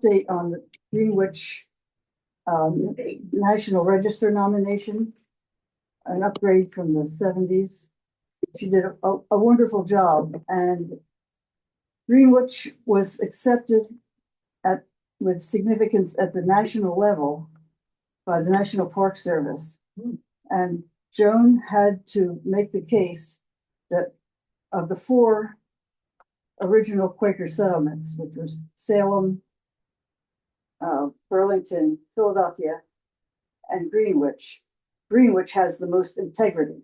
update on the Greenwich National Register nomination, an upgrade from the 70s. She did a wonderful job, and Greenwich was accepted with significance at the national level by the National Park Service. And Joan had to make the case that of the 4 original Quaker settlements, which was Salem, Burlington, Philadelphia, and Greenwich, Greenwich has the most integrity.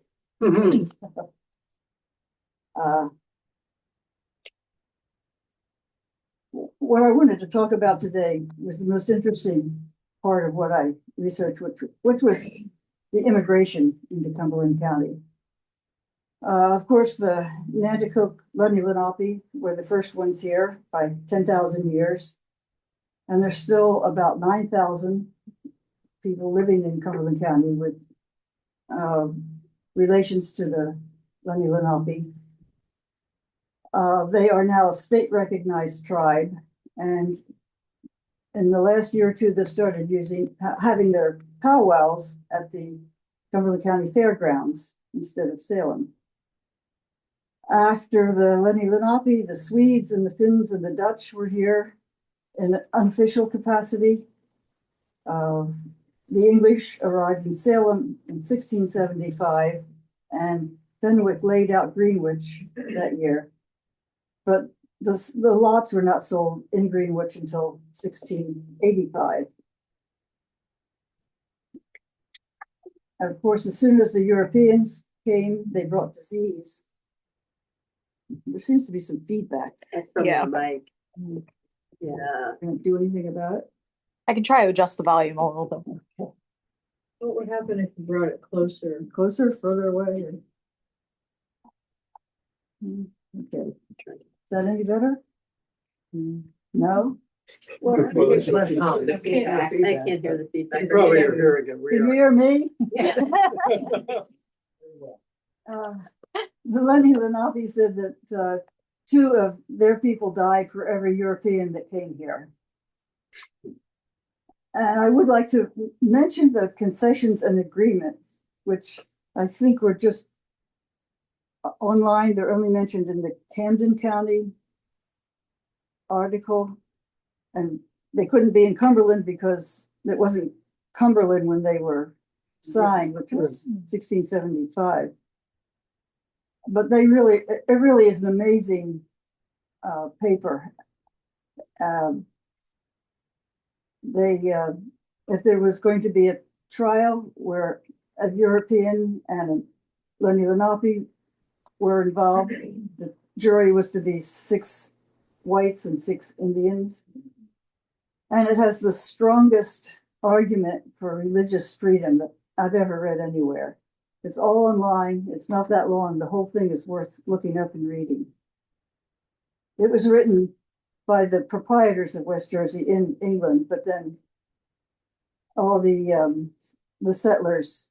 What I wanted to talk about today was the most interesting part of what I researched, which was the immigration into Cumberland County. Of course, the Nanticoke Lundy Lenape were the first ones here by 10,000 years. And there's still about 9,000 people living in Cumberland County with relations to the Lundy Lenape. They are now a state-recognized tribe, and in the last year or two, they started having their powwows at the Cumberland County Fairgrounds instead of Salem. After the Lundy Lenape, the Swedes and the Finns and the Dutch were here in an unofficial capacity. The English arrived in Salem in 1675, and Fenwick laid out Greenwich that year. But the lots were not sold in Greenwich until 1685. And of course, as soon as the Europeans came, they brought disease. There seems to be some feedback. From the mic. Yeah. Can't do anything about it. I can try to adjust the volume a little bit. What would happen if you brought it closer? Closer, further away? Okay. Is that any better? No? Well, I can't hear the feedback. You probably are hearing it. Can you hear me? The Lundy Lenape said that 2 of their people died for every European that came here. And I would like to mention the concessions and agreements, which I think were just online. They're only mentioned in the Camden County article, and they couldn't be in Cumberland because it wasn't Cumberland when they were signed, which was 1675. But it really is an amazing paper. If there was going to be a trial where a European and a Lundy Lenape were involved, the jury was to be 6 whites and 6 Indians. And it has the strongest argument for religious freedom that I've ever read anywhere. It's all online. It's not that long. The whole thing is worth looking up and reading. It was written by the proprietors of West Jersey in England, but then all the settlers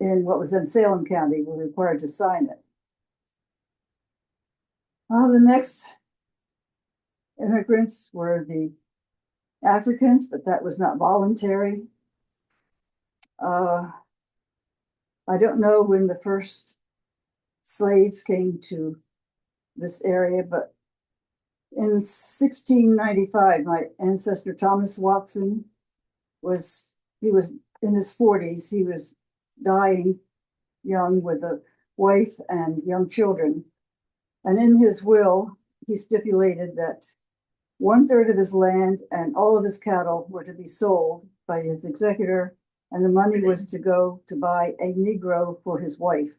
in what was then Salem County were required to sign it. The next immigrants were the Africans, but that was not voluntary. I don't know when the first slaves came to this area, but in 1695, my ancestor Thomas Watson was in his 40s. He was dying young with a wife and young children. And in his will, he stipulated that 1/3 of his land and all of his cattle were to be sold by his executor, and the money was to go to buy a Negro for his wife.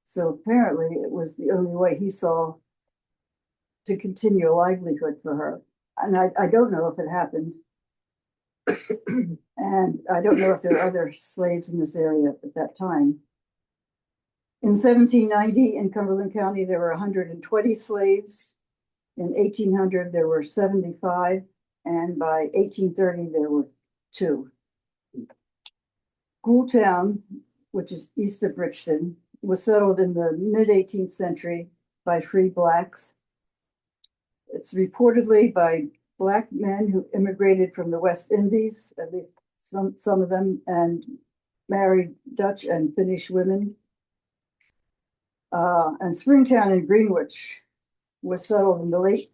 So apparently it was the only way he saw to continue a livelihood for her. And I don't know if it happened. And I don't know if there are other slaves in this area at that time. In 1790 in Cumberland County, there were 120 slaves. In 1800, there were 75. And by 1830, there were 2. Ghoultown, which is east of Bridgeton, was settled in the mid-18th century by free blacks. It's reportedly by black men who immigrated from the West Indies, at least some of them, and married Dutch and Finnish women. And Springtown in Greenwich was settled in the late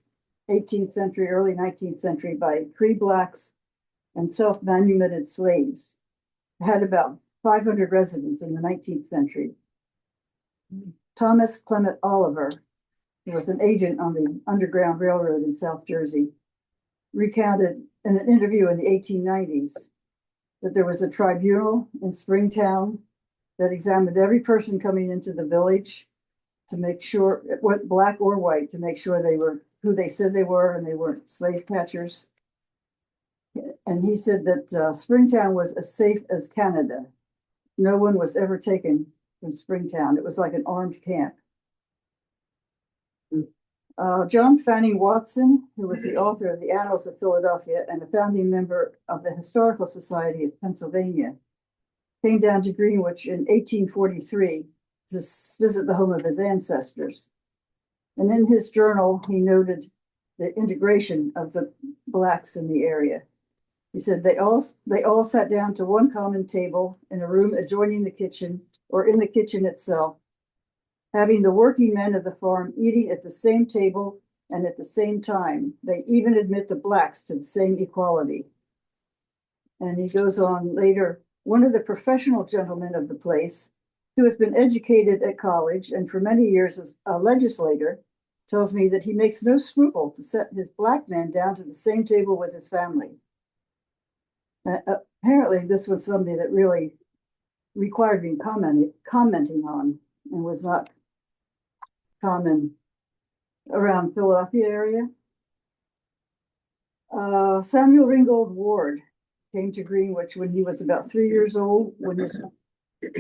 18th century, early 19th century by free blacks and self-manumitted slaves. It had about 500 residents in the 19th century. Thomas Clement Oliver, who was an agent on the Underground Railroad in South Jersey, recounted in an interview in the 1890s that there was a tribunal in Springtown that examined every person coming into the village to make sure, black or white, to make sure they were who they said they were and they weren't slave catchers. And he said that Springtown was as safe as Canada. No one was ever taken from Springtown. It was like an armed camp. John Fanning Watson, who was the author of the Annals of Philadelphia and a founding member of the Historical Society of Pennsylvania, came down to Greenwich in 1843 to visit the home of his ancestors. And in his journal, he noted the integration of the blacks in the area. He said they all sat down to one common table in a room adjoining the kitchen or in the kitchen itself, having the working men of the farm eating at the same table and at the same time. They even admit the blacks to the same equality. And he goes on later, one of the professional gentlemen of the place, who has been educated at college and for many years as a legislator, tells me that he makes no scruple to set his black men down to the same table with his family. Apparently, this was something that really required being commenting on and was not common around Philadelphia area. Samuel Ringgold Ward came to Greenwich when he was about 3 years old, when his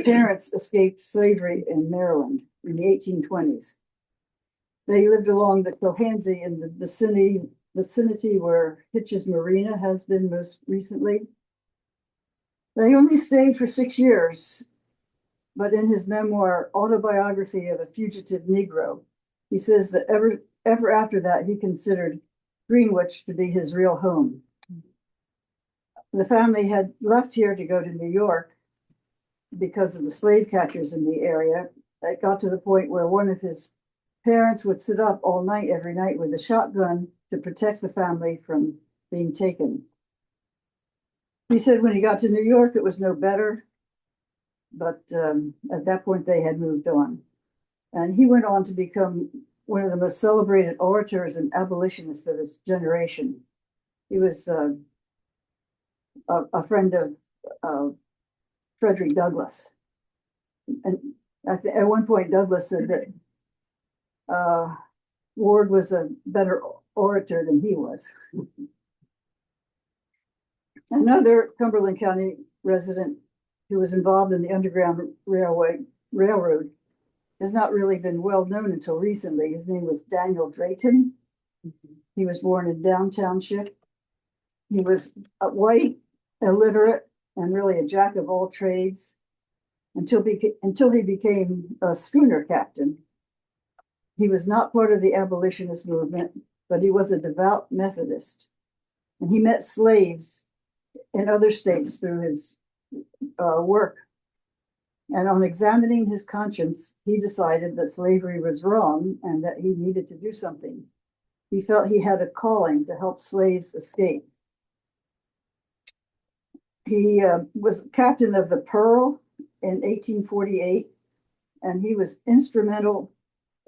parents escaped slavery in Maryland in the 1820s. They lived along the Cohansey in the vicinity where Hitch's Marina has been most recently. They only stayed for 6 years, but in his memoir, Autobiography of a Fugitive Negro, he says that ever after that, he considered Greenwich to be his real home. The family had left here to go to New York because of the slave catchers in the area. It got to the point where one of his parents would sit up all night every night with a shotgun to protect the family from being taken. He said when he got to New York, it was no better, but at that point they had moved on. And he went on to become one of the most celebrated orators and abolitionists of his generation. He was a friend of Frederick Douglass. And at one point, Douglass said that Ward was a better orator than he was. Another Cumberland County resident who was involved in the Underground Railroad has not really been well known until recently. His name was Daniel Drayton. He was born in Down Township. He was white, illiterate, and really a jack of all trades until he became a schooner captain. He was not part of the abolitionist movement, but he was a devout Methodist. And he met slaves in other states through his work. And on examining his conscience, he decided that slavery was wrong and that he needed to do something. He felt he had a calling to help slaves escape. He was captain of the Pearl in 1848, and he was instrumental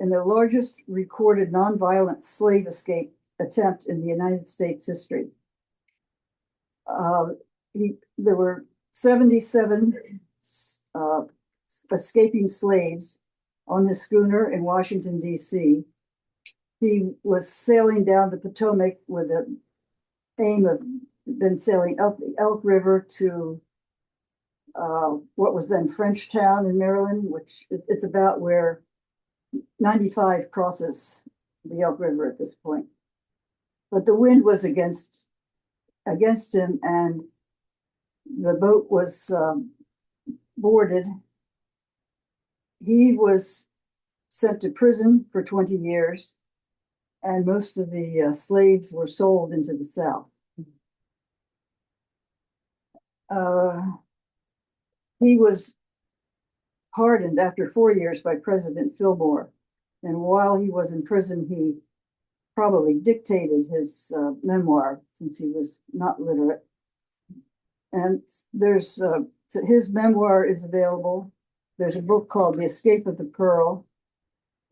in the largest recorded nonviolent slave escape attempt in the United States history. There were 77 escaping slaves on his schooner in Washington, D.C. He was sailing down the Potomac with the aim of then sailing up the Elk River to what was then Frenchtown in Maryland, which it's about where 95 crosses the Elk River at this point. But the wind was against him, and the boat was boarded. He was sent to prison for 20 years. and most of the slaves were sold into the South. He was pardoned after 4 years by President Fillmore. And while he was in prison, he probably dictated his memoir since he was not literate. And there's so his memoir is available. There's a book called The Escape of the Pearl.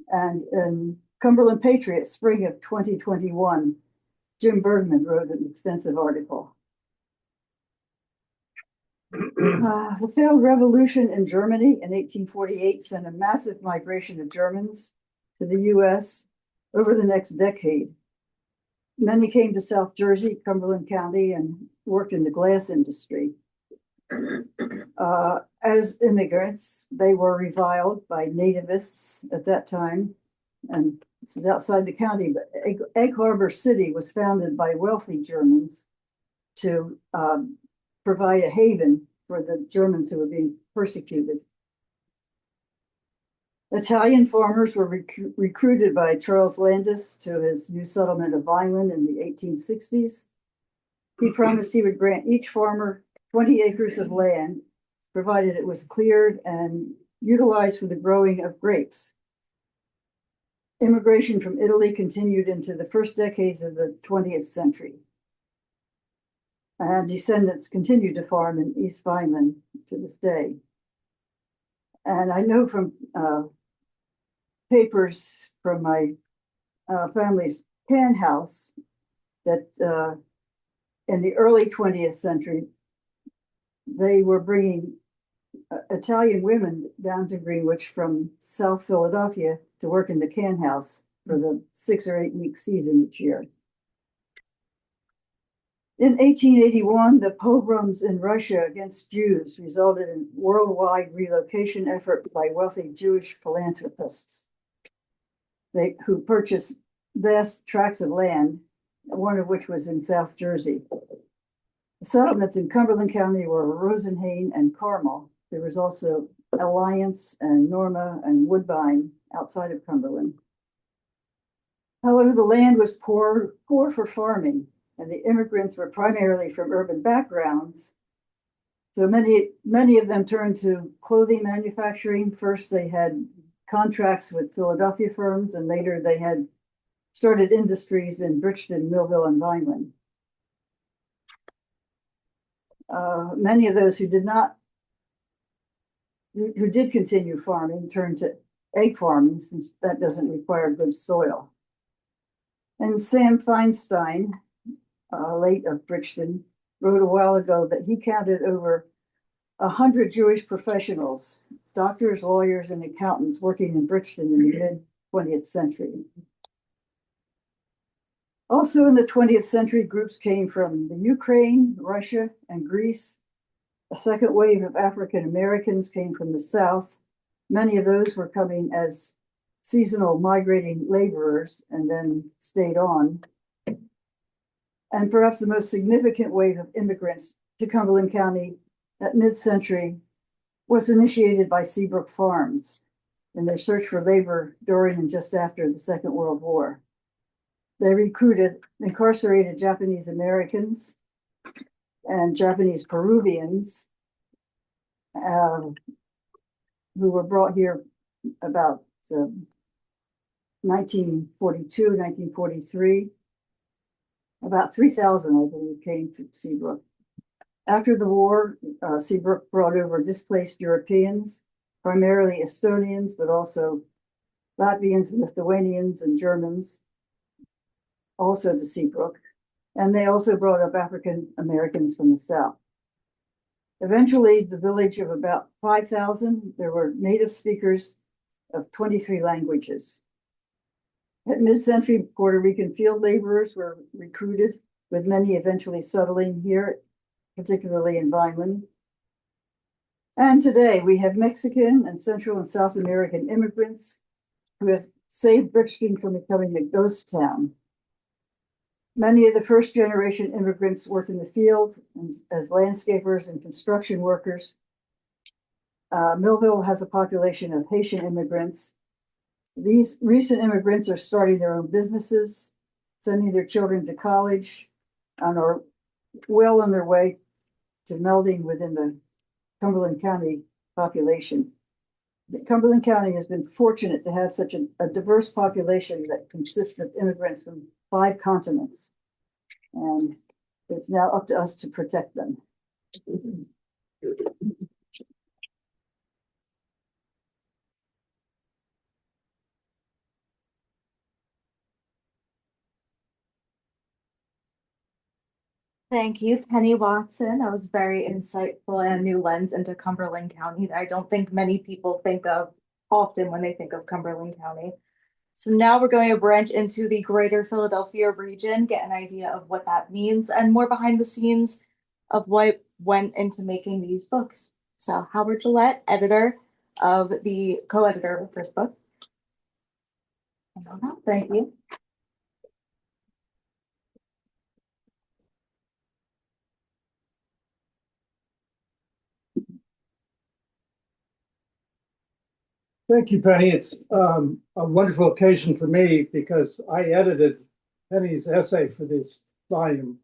And in Cumberland Patriot, spring of 2021, Jim Bergman wrote an extensive article. The failed revolution in Germany in 1848 sent a massive migration of Germans to the US over the next decade. Many came to South Jersey, Cumberland County, and worked in the glass industry. As immigrants, they were reviled by nativists at that time. And this is outside the county, but Egg Harbor City was founded by wealthy Germans to provide a haven for the Germans who were being persecuted. Italian farmers were recruited by Charles Landis to his new settlement of Vineland in the 1860s. He promised he would grant each farmer 20 acres of land, provided it was cleared and utilized for the growing of grapes. Immigration from Italy continued into the first decades of the 20th century. And descendants continue to farm in East Vineland to this day. And I know from papers from my family's can house that in the early 20th century, they were bringing Italian women down to Greenwich from South Philadelphia to work in the can house for the 6 or 8 week season each year. In 1881, the pogroms in Russia against Jews resulted in worldwide relocation effort by wealthy Jewish philanthropists who purchased vast tracts of land, one of which was in South Jersey. The settlements in Cumberland County were Rosenhain and Carmel. There was also Alliance and Norma and Woodbine outside of Cumberland. However, the land was poor for farming, and the immigrants were primarily from urban backgrounds. So many of them turned to clothing manufacturing. First, they had contracts with Philadelphia firms, and later they had started industries in Bridgeton, Millville, and Vineland. Many of those who did continue farming turned to egg farming, since that doesn't require good soil. And Sam Feinstein, late of Bridgeton, wrote a while ago that he counted over 100 Jewish professionals, doctors, lawyers, and accountants working in Bridgeton in the mid-20th century. Also in the 20th century, groups came from the Ukraine, Russia, and Greece. A second wave of African Americans came from the South. Many of those were coming as seasonal migrating laborers and then stayed on. And perhaps the most significant wave of immigrants to Cumberland County at mid-century was initiated by Seabrook Farms in their search for labor during and just after the Second World War. They recruited incarcerated Japanese Americans and Japanese Peruvians who were brought here about 1942, 1943. About 3,000, I believe, came to Seabrook. After the war, Seabrook brought over displaced Europeans, primarily Estonians, but also Latvians, Lithuanians, and Germans, also to Seabrook. And they also brought up African Americans from the South. Eventually, the village of about 5,000, there were native speakers of 23 languages. At mid-century, Puerto Rican field laborers were recruited, with many eventually settling here, particularly in Vineland. And today, we have Mexican and Central and South American immigrants who have saved Bridgeton from becoming a ghost town. Many of the first-generation immigrants work in the field as landscapers and construction workers. Millville has a population of Haitian immigrants. These recent immigrants are starting their own businesses, sending their children to college, and are well on their way to melding within the Cumberland County population. Cumberland County has been fortunate to have such a diverse population that consists of immigrants from 5 continents. And it's now up to us to protect them. Thank you, Penny Watson. That was very insightful and a new lens into Cumberland County that I don't think many people think of often when they think of Cumberland County. So now we're going to branch into the greater Philadelphia region, get an idea of what that means, and more behind the scenes of what went into making these books. So Howard Gillette, co-editor of the first book. Thank you. Thank you, Penny. It's a wonderful occasion for me because I edited Penny's essay for this volume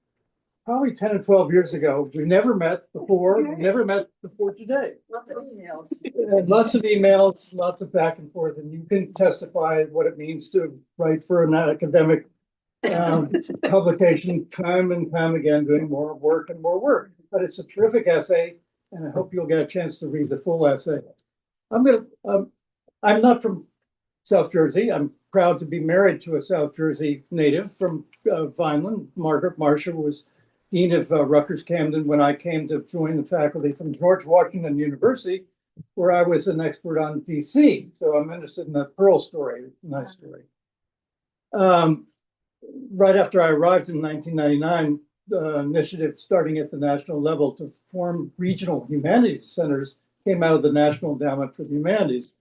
probably 10 or 12 years ago. We never met before. We never met before today. Lots of emails. And lots of emails, lots of back and forth, and you can testify what it means to write for an academic publication time and time again, doing more work and more work. But it's a terrific essay, and I hope you'll get a chance to read the full essay. I'm not from South Jersey. I'm proud to be married to a South Jersey native from Vineland. Margaret Marshall was dean of Rutgers Camden when I came to join the faculty from George Washington University, where I was an expert on DC. So I'm interested in the Pearl story. Nice story. Right after I arrived in 1999, the initiative starting at the national level to form regional humanities centers came out of the National Endowment for the Humanities.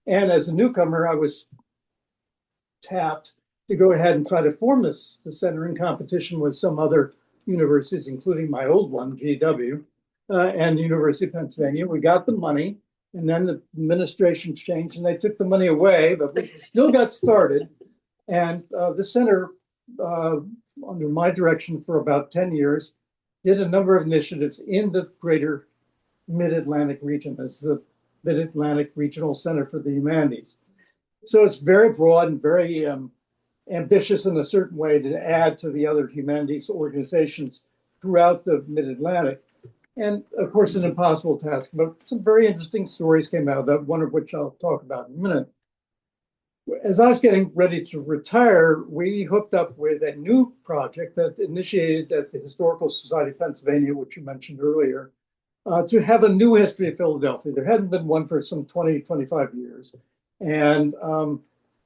And as a newcomer, I was tapped to go ahead and try to form the center in competition with some other universities, including my old one, GW, and the University of Pennsylvania. We got the money, and then the administration changed, and they took the money away, but we still got started. And the center, under my direction for about 10 years, did a number of initiatives in the greater Mid-Atlantic region as the Mid-Atlantic Regional Center for the Humanities. So it's very broad and very ambitious in a certain way to add to the other humanities organizations throughout the Mid-Atlantic. And of course, an impossible task, but some very interesting stories came out of that, one of which I'll talk about in a minute. As I was getting ready to retire, we hooked up with a new project that initiated at the Historical Society of Pennsylvania, which you mentioned earlier, to have a new history of Philadelphia. There hadn't been one for some 20, 25 years. And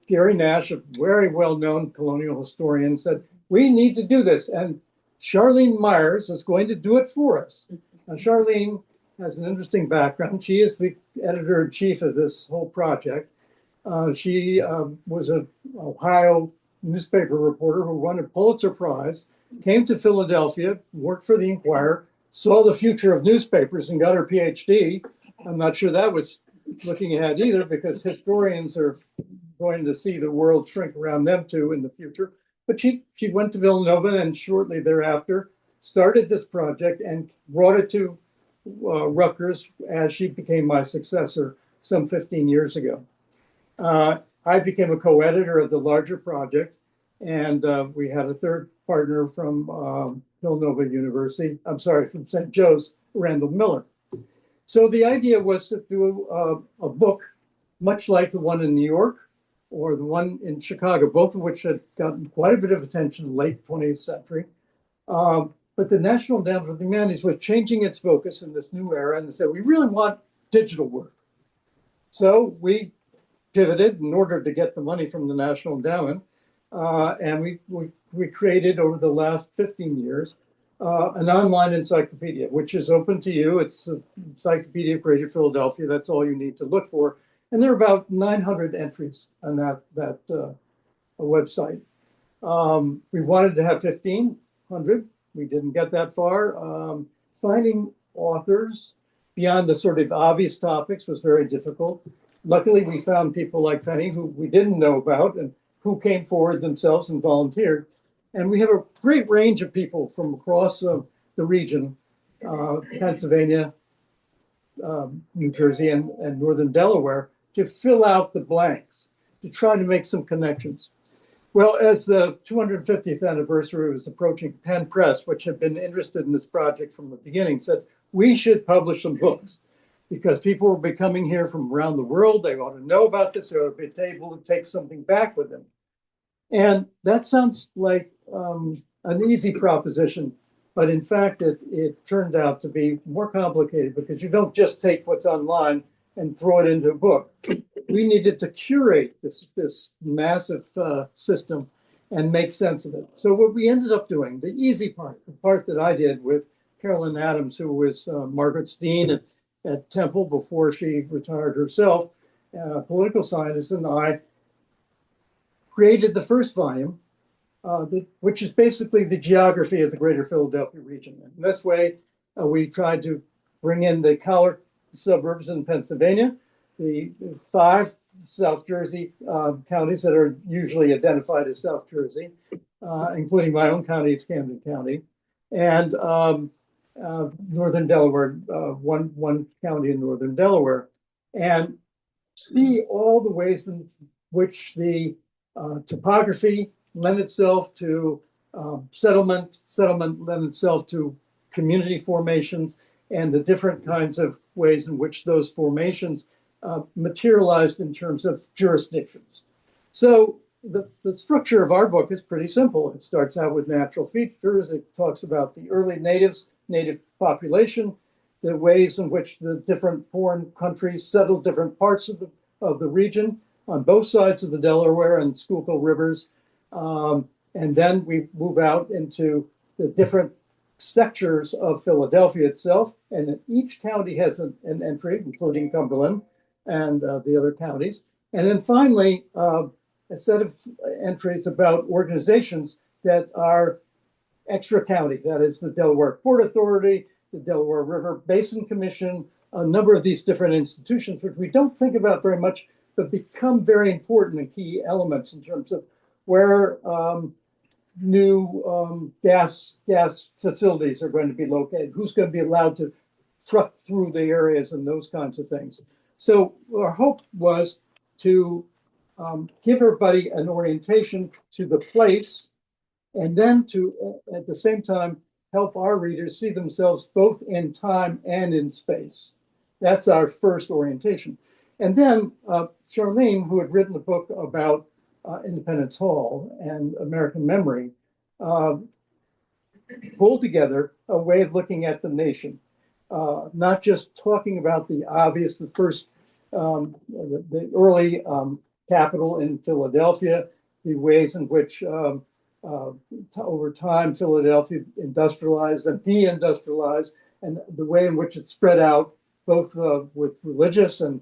Gary Nash, a very well-known colonial historian, said, we need to do this. And Charlene Myers is going to do it for us. Now, Charlene has an interesting background. She is the editor-in-chief of this whole project. She was an Ohio newspaper reporter who won a Pulitzer Prize, came to Philadelphia, worked for the Inquirer, saw the future of newspapers and got her PhD. I'm not sure that was looking ahead either, because historians are going to see the world shrink around them too in the future. But she went to Villanova and shortly thereafter started this project and brought it to Rutgers as she became my successor some 15 years ago. I became a co-editor of the larger project, and we had a third partner from Villanova University, from St. Joe's, Randall Miller. So the idea was to do a book much like the one in New York or the one in Chicago, both of which had gotten quite a bit of attention in the late 20th century. But the National Endowment for the Humanities was changing its focus in this new era, and they said, we really want digital work. So we pivoted in order to get the money from the National Endowment, and we created over the last 15 years an online encyclopedia, which is open to you. It's the Encyclopedia of Greater Philadelphia. That's all you need to look for. And there are about 900 entries on that website. We wanted to have 1,500. We didn't get that far. Finding authors beyond the sort of obvious topics was very difficult. luckily, we found people like Penny who we didn't know about and who came forward themselves and volunteered. And we have a great range of people from across the region, Pennsylvania, New Jersey, and northern Delaware, to fill out the blanks, to try to make some connections. Well, as the 250th anniversary was approaching, Penn Press, which had been interested in this project from the beginning, said, we should publish some books because people will be coming here from around the world. They want to know about this. They ought to be able to take something back with them. And that sounds like an easy proposition, but in fact, it turned out to be more complicated because you don't just take what's online and throw it into a book. We needed to curate this massive system and make sense of it. So what we ended up doing, the easy part, the part that I did with Carolyn Adams, who was Margaret's dean at Temple before she retired herself, political scientist, and I created the first volume, which is basically the geography of the greater Philadelphia region. In this way, we tried to bring in the collar suburbs in Pennsylvania, the 5 South Jersey counties that are usually identified as South Jersey, including my own county, it's Camden County, and northern Delaware, one county in northern Delaware, and see all the ways in which the topography lend itself to settlement lend itself to community formations, and the different kinds of ways in which those formations materialized in terms of jurisdictions. So the structure of our book is pretty simple. It starts out with natural features. It talks about the early native population, the ways in which the different foreign countries settled different parts of the region on both sides of the Delaware and Schuylkill rivers. And then we move out into the different sectors of Philadelphia itself. And each county has an entry, including Cumberland and the other counties. And then finally, a set of entries about organizations that are extra county. That is the Delaware Port Authority, the Delaware River Basin Commission, a number of these different institutions, which we don't think about very much, but become very important and key elements in terms of where new gas facilities are going to be located, who's going to be allowed to truck through the areas and those kinds of things. So our hope was to give everybody an orientation to the place, and then to, at the same time, help our readers see themselves both in time and in space. That's our first orientation. And then Charlene, who had written a book about Independence Hall and American memory, pulled together a way of looking at the nation, not just talking about the obvious, the first, the early capital in Philadelphia, the ways in which over time Philadelphia industrialized and deindustrialized, and the way in which it spread out both with religious and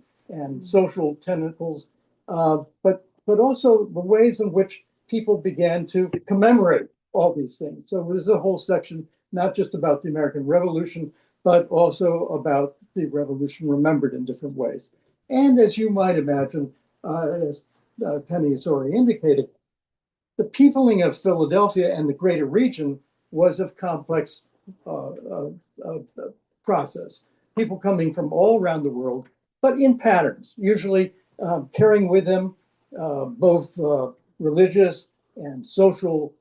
social tentacles, but also the ways in which people began to commemorate all these things. So there's a whole section not just about the American Revolution, but also about the Revolution remembered in different ways. And as you might imagine, as Penny has already indicated, the peopling of Philadelphia and the greater region was of complex process. People coming from all around the world, but in patterns, usually carrying with them both religious and social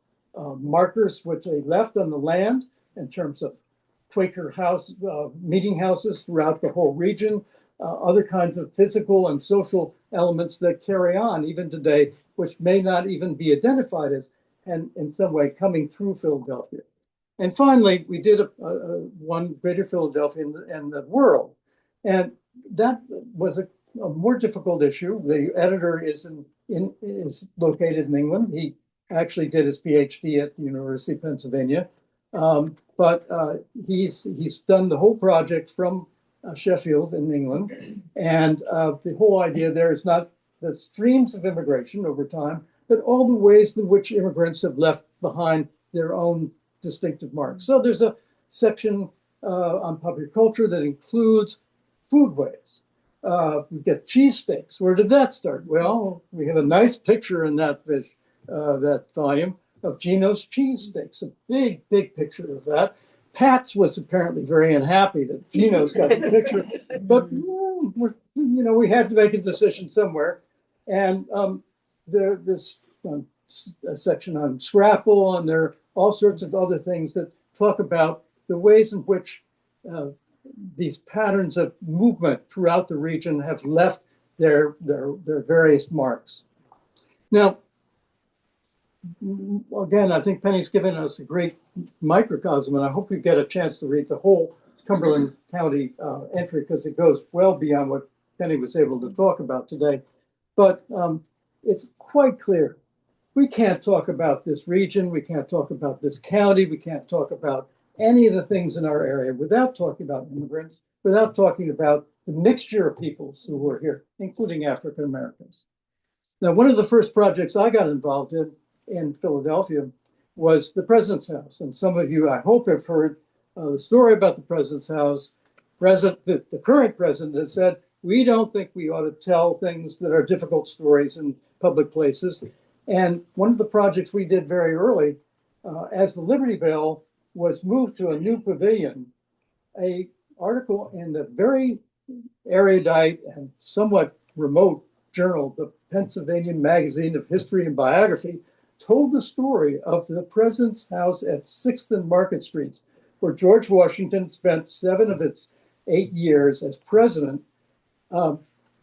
markers which they left on the land in terms of Quaker house meeting houses throughout the whole region, other kinds of physical and social elements that carry on even today, which may not even be identified as, and in some way coming through Philadelphia. And finally, we did one Greater Philadelphia and the world, and that was a more difficult issue. The editor is located in England. He actually did his PhD at the University of Pennsylvania, but he's done the whole project from Sheffield in England, and the whole idea there is not the streams of immigration over time, but all the ways in which immigrants have left behind their own distinctive marks. So there's a section on public culture that includes foodways, We get cheesesteaks. Where did that start? Well, we have a nice picture in that that volume of Geno's cheesesteaks, a big, big picture of that. Pat's was apparently very unhappy that Geno's got the picture, but we had to make a decision somewhere. And there's a section on Scrapple, and there are all sorts of other things that talk about the ways in which these patterns of movement throughout the region have left their various marks. Now, again, I think Penny's given us a great microcosm, and I hope you get a chance to read the whole Cumberland County entry, because it goes well beyond what Penny was able to talk about today. But it's quite clear. We can't talk about this region, we can't talk about this county, we can't talk about any of the things in our area without talking about immigrants, without talking about the mixture of peoples who were here, including African Americans. Now, one of the first projects I got involved in Philadelphia was the President's House. And some of you, I hope, have heard the story about the President's House. The current president has said, we don't think we ought to tell things that are difficult stories in public places. And one of the projects we did very early, as the Liberty Bell was moved to a new pavilion, an article in the very erudite and somewhat remote journal, the Pennsylvania Magazine of History and Biography, told the story of the President's House at 6th and Market Streets, where George Washington spent 7 of its 8 years as president.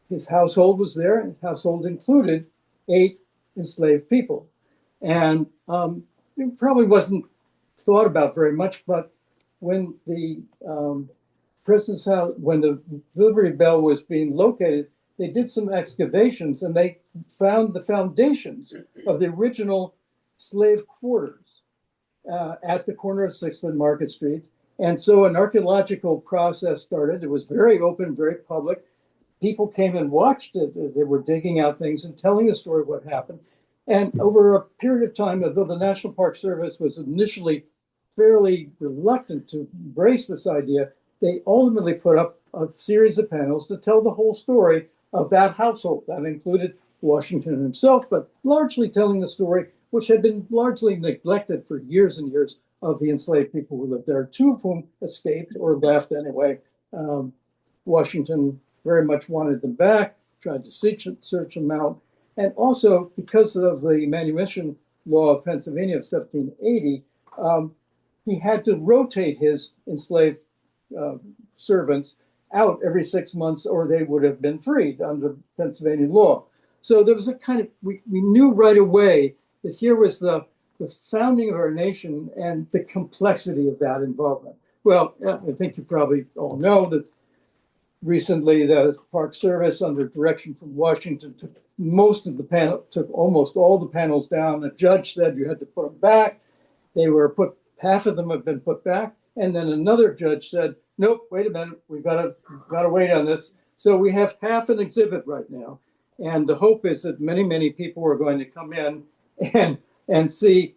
His household was there. His household included 8 enslaved people. And it probably wasn't thought about very much, but when the President's House, when the Liberty Bell was being located, they did some excavations and they found the foundations of the original slave quarters at the corner of 6th and Market Street. And so an archaeological process started. It was very open, very public. People came and watched it. They were digging out things and telling the story of what happened. And over a period of time, although the National Park Service was initially fairly reluctant to embrace this idea, they ultimately put up a series of panels to tell the whole story of that household. That included Washington himself, but largely telling the story, which had been largely neglected for years and years, of the enslaved people who lived there, 2 of whom escaped or left anyway. Washington very much wanted them back, tried to search them out. And also, because of the manumission law of Pennsylvania of 1780, he had to rotate his enslaved servants out every 6 months, or they would have been freed under Pennsylvania law. So there was a kind of, we knew right away that here was the founding of our nation and the complexity of that involvement. Well, I think you probably all know that recently the Park Service, under direction from Washington, took almost all the panels down. The judge said you had to put them back. Half of them have been put back. And then another judge said, nope, wait a minute, we've got to wait on this. So we have half an exhibit right now. And the hope is that many, many people are going to come in and see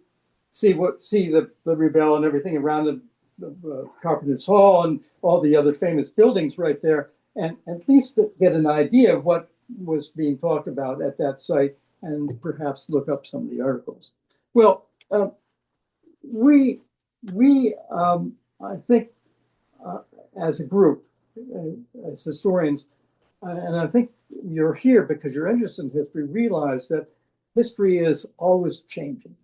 the Liberty Bell and everything around the Carpenter's Hall and all the other famous buildings right there, and at least get an idea of what was being talked about at that site, and perhaps look up some of the articles. Well, I think as a group, as historians, and I think you're here because you're interested in history, realize that history is always changing.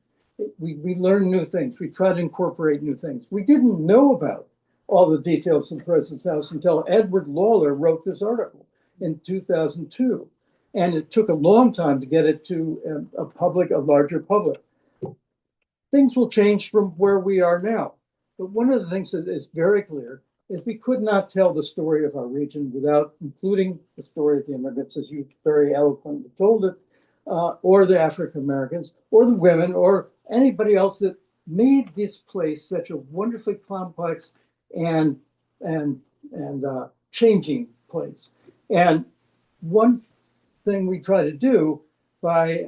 We learn new things. We try to incorporate new things. We didn't know about all the details of the President's House until Edward Lawler wrote this article in 2002. And it took a long time to get it to a larger public. Things will change from where we are now. But one of the things that is very clear is we could not tell the story of our region without including the story of the immigrants, as you very eloquently told it, or the African Americans, or the women, or anybody else that made this place such a wonderfully complex and changing place. And one thing we try to do by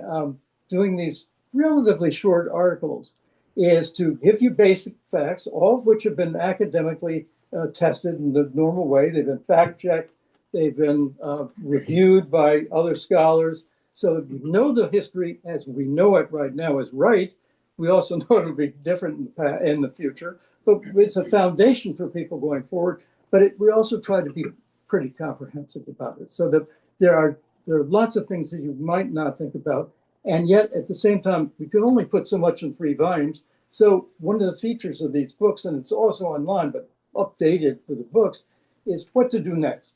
doing these relatively short articles is to give you basic facts, all of which have been academically tested in the normal way. They've been fact-checked. They've been reviewed by other scholars. So if you know the history as we know it right now is right, we also know it'll be different in the future. But it's a foundation for people going forward. But we also try to be pretty comprehensive about it, so that there are lots of things that you might not think about. And yet, at the same time, we could only put so much in 3 volumes. So one of the features of these books, and it's also online, but updated for the books, is what to do next.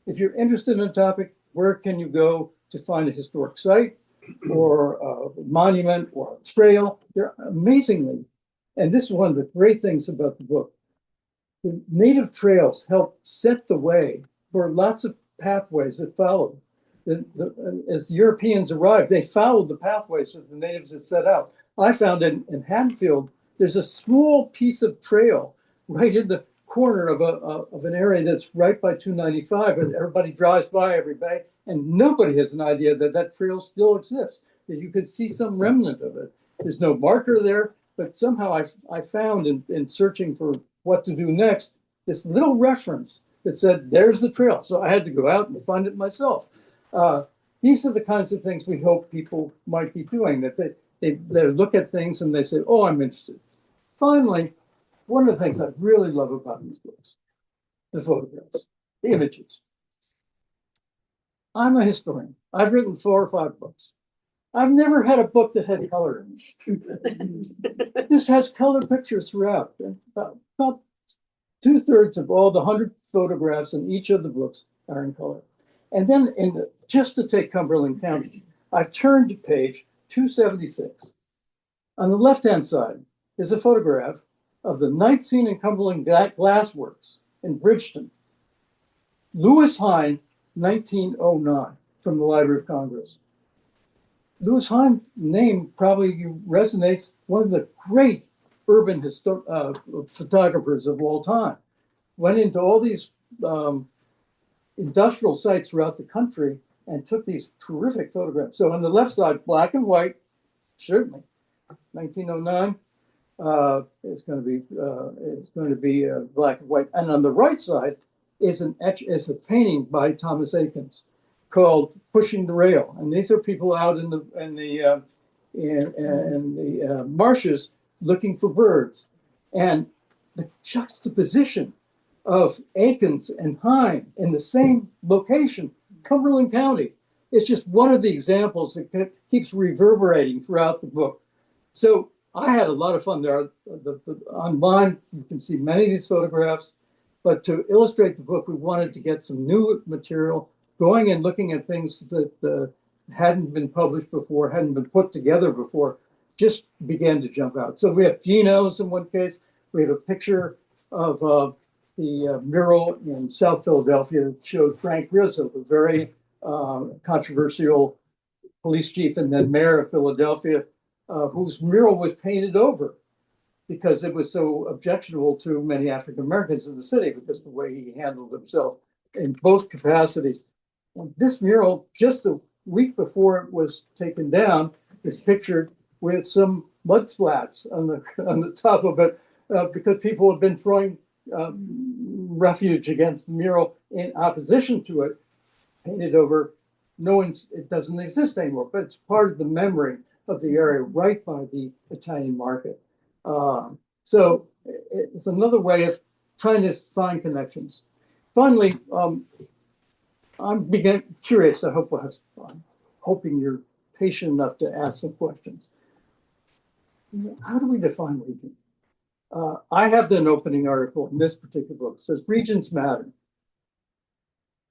If you're interested in a topic, where can you go to find a historic site or a monument or a trail? They're amazingly, and this is one of the great things about the book, the native trails help set the way for lots of pathways that followed. As the Europeans arrived, they followed the pathways that the natives had set out. I found in Haddonfield, there's a small piece of trail right in the corner of an area that's right by 295, and everybody drives by every day, and nobody has an idea that that trail still exists, that you could see some remnant of it. There's no marker there, but somehow I found in searching for what to do next, this little reference that said, there's the trail. So I had to go out and find it myself. These are the kinds of things we hope people might be doing, that they look at things and they say, oh, I'm interested. Finally, one of the things I really love about these books, the photographs, the images. I'm a historian. I've written 4 or 5 books. I've never had a book that had color in it. This has color pictures throughout. About 2/3 of all the 100 photographs in each of the books are in color. And then just to take Cumberland County, I've turned to page 276. On the left-hand side is a photograph of the night scene in Cumberland Glass Works in Bridgeton. Lewis Hine, 1909, from the Library of Congress. Lewis Hine name probably resonates, one of the great urban photographers of all time. Went into all these industrial sites throughout the country and took these terrific photographs. So on the left side, black and white, certainly, 1909. It's going to be black and white. And on the right side is a painting by Thomas Akins called "Pushing the Rail." And these are people out in the marshes looking for birds. And the juxtaposition of Akins and Hine in the same location, Cumberland County, is just one of the examples that keeps reverberating throughout the book. So I had a lot of fun there. Online, you can see many of these photographs, but to illustrate the book, we wanted to get some new material, going and looking at things that hadn't been published before, hadn't been put together before, just began to jump out. So we have Geno's in one case. We have a picture of the mural in South Philadelphia that showed Frank Rizzo, the very controversial police chief and then mayor of Philadelphia, whose mural was painted over because it was so objectionable to many African Americans in the city because of the way he handled himself in both capacities. And this mural, just a week before it was taken down, is pictured with some mud splats on the top of it because people have been throwing refuge against the mural in opposition to it, painted over. It doesn't exist anymore, but it's part of the memory of the area right by the Italian market. So it's another way of trying to find connections. Finally, I'm curious. I'm hoping you're patient enough to ask some questions. How do we define region? I have an opening article in this particular book. It says regions matter.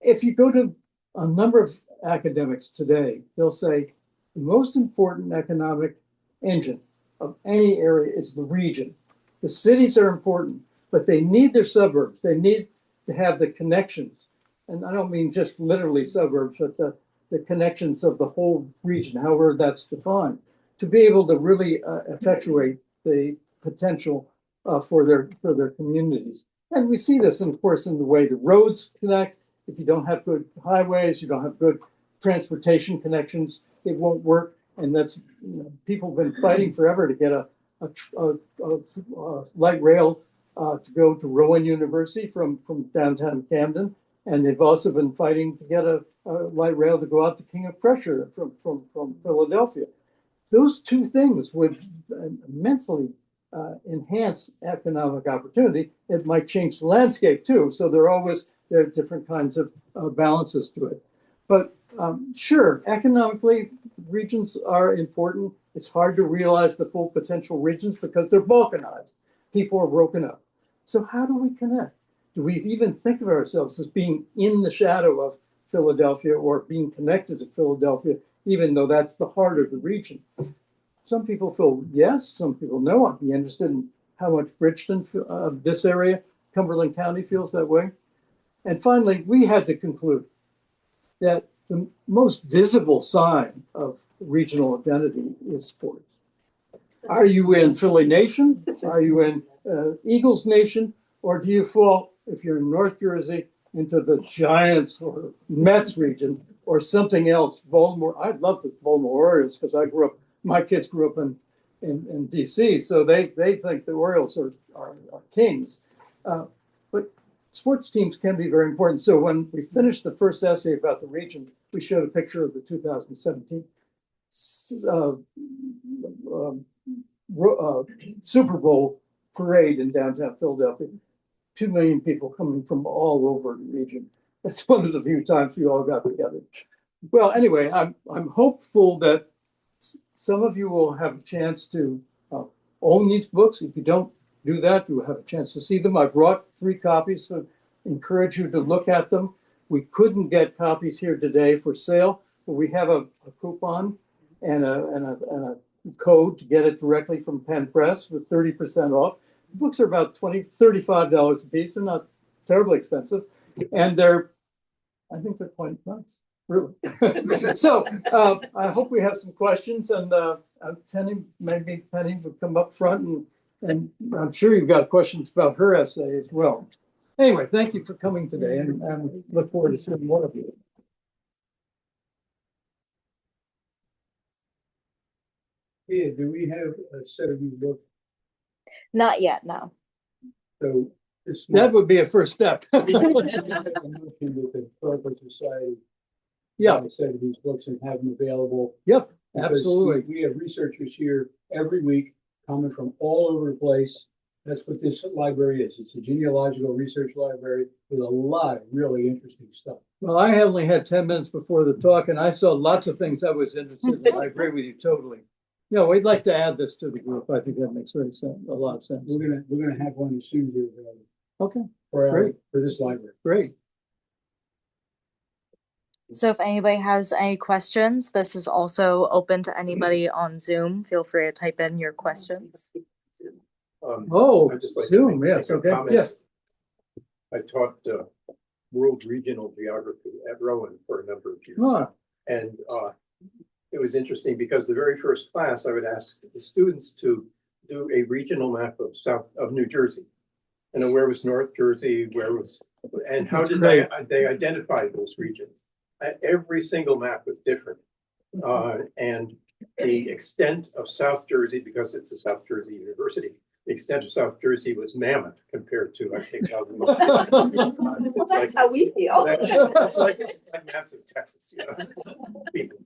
If you go to a number of academics today, they'll say the most important economic engine of any area is the region. The cities are important, but they need their suburbs. They need to have the connections. And I don't mean just literally suburbs, but the connections of the whole region, however that's defined, to be able to really effectuate the potential for their communities. And we see this, of course, in the way the roads connect. If you don't have good highways, you don't have good transportation connections, it won't work. And that's, people have been fighting forever to get a light rail to go to Rowan University from downtown Camden. And they've also been fighting to get a light rail to go out to King of Prussia from Philadelphia. Those two things would immensely enhance economic opportunity. It might change the landscape too. So there are different kinds of balances to it. But sure, economically, regions are important. It's hard to realize the full potential regions because they're balkanized. People are broken up. So how do we connect? Do we even think of ourselves as being in the shadow of Philadelphia or being connected to Philadelphia, even though that's the heart of the region? Some people feel yes, some people no. I'd be interested in how much Bridgeton, this area, Cumberland County, feels that way. And finally, we had to conclude that the most visible sign of regional identity is sports. Are you in Philly Nation? Are you in Eagles Nation? Or do you fall, if you're in North Jersey, into the Giants or Mets region or something else? Baltimore, I love the Baltimore Orioles because my kids grew up in DC, so they think the Orioles are kings. But sports teams can be very important. So when we finished the first essay about the region, we showed a picture of the 2017 Super Bowl parade in downtown Philadelphia. 2 million people coming from all over the region. That's one of the few times we all got together. Well, anyway, I'm hopeful that some of you will have a chance to own these books. If you don't do that, you'll have a chance to see them. I brought 3 copies, so I encourage you to look at them. We couldn't get copies here today for sale, but we have a coupon and a code to get it directly from Penn Press with 30% off. The books are about $35 a piece. They're not terribly expensive, and I think they're quite nice, really. So I hope we have some questions, and maybe Penny will come up front, and I'm sure you've got questions about her essay as well. Anyway, thank you for coming today, and look forward to seeing more of you. Yeah, do we have a set of these books? Not yet, no. So this That would be a first step. with the Historical Society. Yeah. A set of these books and have them available. Yep, Because absolutely. We have researchers here every week coming from all over the place. That's what this library is. It's a genealogical research library with a lot of really interesting stuff. Well, I only had 10 minutes before the talk, and I saw lots of things I was interested in. I agree with you totally. No, we'd like to add this to the group. I think that makes a lot of sense. We're gonna have one as soon as you're available. Okay, For this library. great. So if anybody has any questions, this is also open to anybody on Zoom. Feel free to type in your questions. Oh, I'd just like to Zoom, make yes, a okay, comment. yes. I taught world regional geography at Rowan for a number of years. Ah, And it was interesting because the very first class I would ask the students to do a regional map of New Jersey. And where was North Jersey, and how That's did they identify those regions? Every single map was different. And the extent of South Jersey, because it's a South Jersey University, the extent of South Jersey was mammoth compared to, I think, how Well, that's how we feel. it's like maps of Texas, you know. People,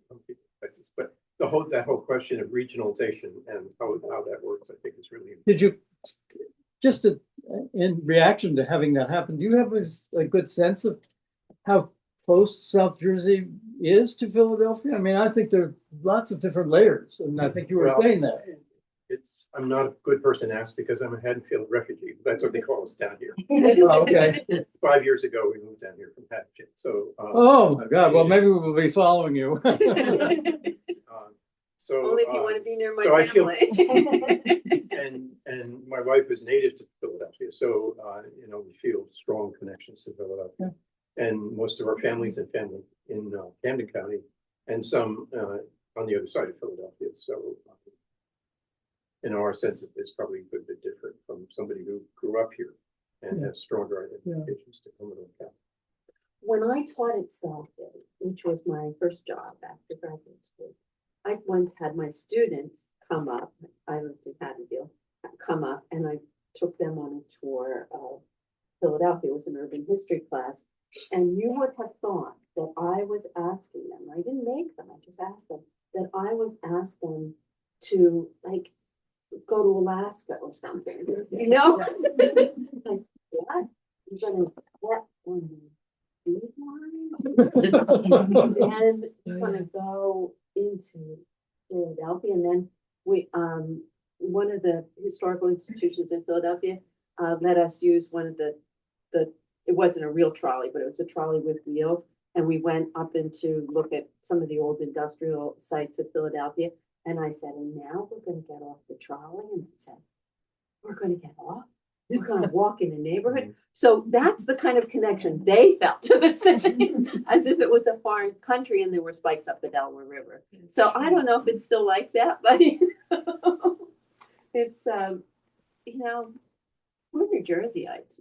Texas. But that whole question of regionalization and how that works, I think is really important. did you, just in reaction to having that happen, do you have a good sense of how close South Jersey is to Philadelphia? I mean, I think there are lots of different layers, and I think you were saying that. I'm not a good person to ask because I'm a Haddonfield refugee. That's what they call us down here. Okay. 5 years ago, we moved down here from Haddonfield. So. Oh my God! Well, maybe we will be following you. So. Only if you want to be near my so I feel- family. And my wife is native to Philadelphia, so we feel strong connections to Philadelphia. And most of our families in Camden County, and some on the other side of Philadelphia. So. Our sense of is probably a good bit different from somebody who grew up here and has stronger identifications to Cumberland County. When I taught at Southgate, which was my first job after graduate school, I once had my students come up. I lived in Haddonfield, come up, and I took them on a tour of Philadelphia was an urban history class. And you would have thought that I was asking them, I didn't make them, I just asked them, that I was asked them to like go to Alaska or something, you know? Like, what? You're gonna get on the food line? And then you're gonna go into Philadelphia, and then we, one of the historical institutions in Philadelphia, let us use one of the, it wasn't a real trolley, but it was a trolley with wheels. And we went up into look at some of the old industrial sites of Philadelphia. And I said, and now we're gonna get off the trolley. And they said, we're gonna get off? We're gonna walk in the neighborhood? So that's the kind of connection they felt to the city, as if it was a foreign country and there were spikes up the Delaware River. So I don't know if it's still like that, but it's, you know, we're New Jerseyites.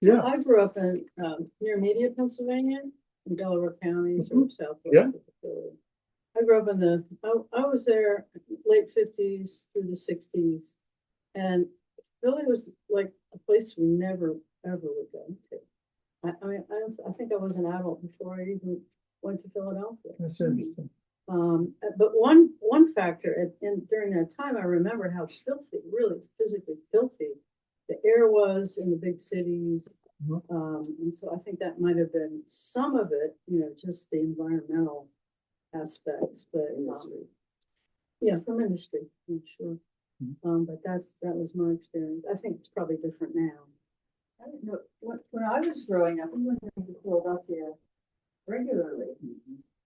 Yeah, I grew up in, near Media, Pennsylvania, in Delaware County, sort of southwest Yeah. of Philly. I grew up in I was there late fifties through the sixties. And Philly was like a place we never, ever would go to. I mean, I think I was an adult before I even went to Philadelphia. that's interesting. But one factor, and during that time, I remember how filthy, really physically filthy, the air was in the big cities. Mhm. And so I think that might have been some of it, you know, just the environmental aspects, but yeah, from industry, I'm sure. But that was my experience. I think it's probably different now. I don't know, when I was growing up, we went into Philadelphia regularly.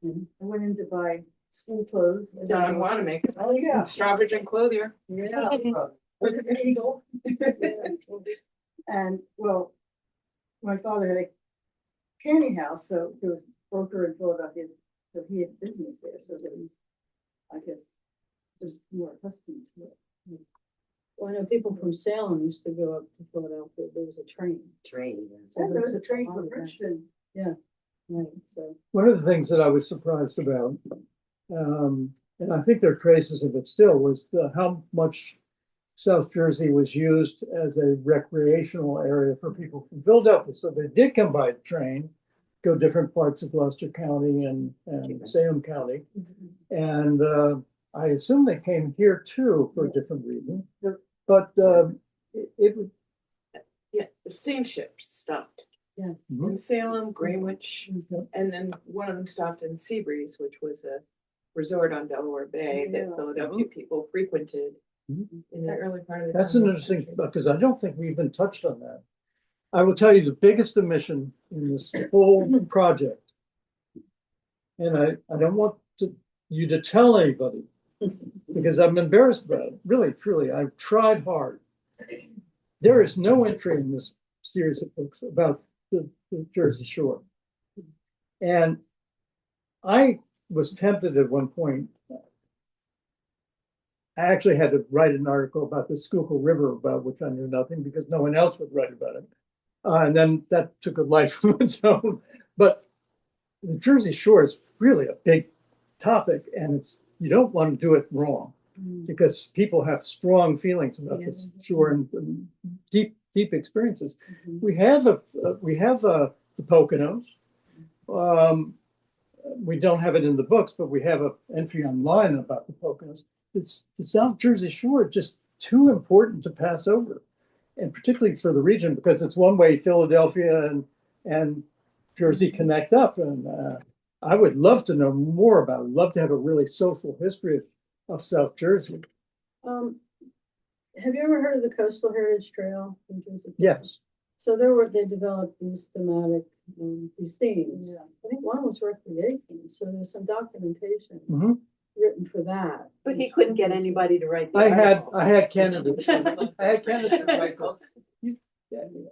I went in to buy school clothes. Don Wanamaker. Oh, yeah. Strawbridge and Clothier. Yeah. With an eagle. And, well, my father had a canning house, so there was a broker in Philadelphia, so he had business there, so that was, I guess, just more accustomed to it. Well, I know people from Salem used to go up to Philadelphia. There was a train. So And there was a there's train lot from of that. Richmond. Right, so. One of the things that I was surprised about, and I think there are traces of it still, was how much South Jersey was used as a recreational area for people from Philadelphia. So they did come by train, go different parts of Gloucester County and Salem County. And I assume they came here too for a different reason. But it was. Yeah, the steamships stopped. Yeah. In Salem, Greenwich, and then one of them stopped in Seabreeze, which was a resort on Delaware Bay Yeah. that Philadelphia people frequented in the early part of the. That's an 20th interesting, century. because I don't think we even touched on that. I will tell you the biggest omission in this whole project. And I don't want you to tell anybody, because I'm embarrassed about it. Really, truly, I've tried hard. There is no entry in this series of books about the Jersey Shore. And I was tempted at one point. I actually had to write an article about the Schuylkill River, about which I knew nothing because no one else would write about it. And then that took a life of its own. But the Jersey Shore is really a big topic, and you don't want to do it wrong because people have strong feelings about this shore and deep experiences. We have the Poconos. We don't have it in the books, but we have an entry online about the Poconos. It's the South Jersey Shore, just too important to pass over, and particularly for the region because it's one way Philadelphia and Jersey connect up. And I would love to know more about it. I'd love to have a really social history of South Jersey. Have you ever heard of the Coastal Heritage Trail in Jersey? Yes. So they developed these thematic, these themes. Yeah. I think one was recreation, so there's some documentation Mhm. written for that. But he couldn't get anybody to write the I article. had candidates. I had candidates write this.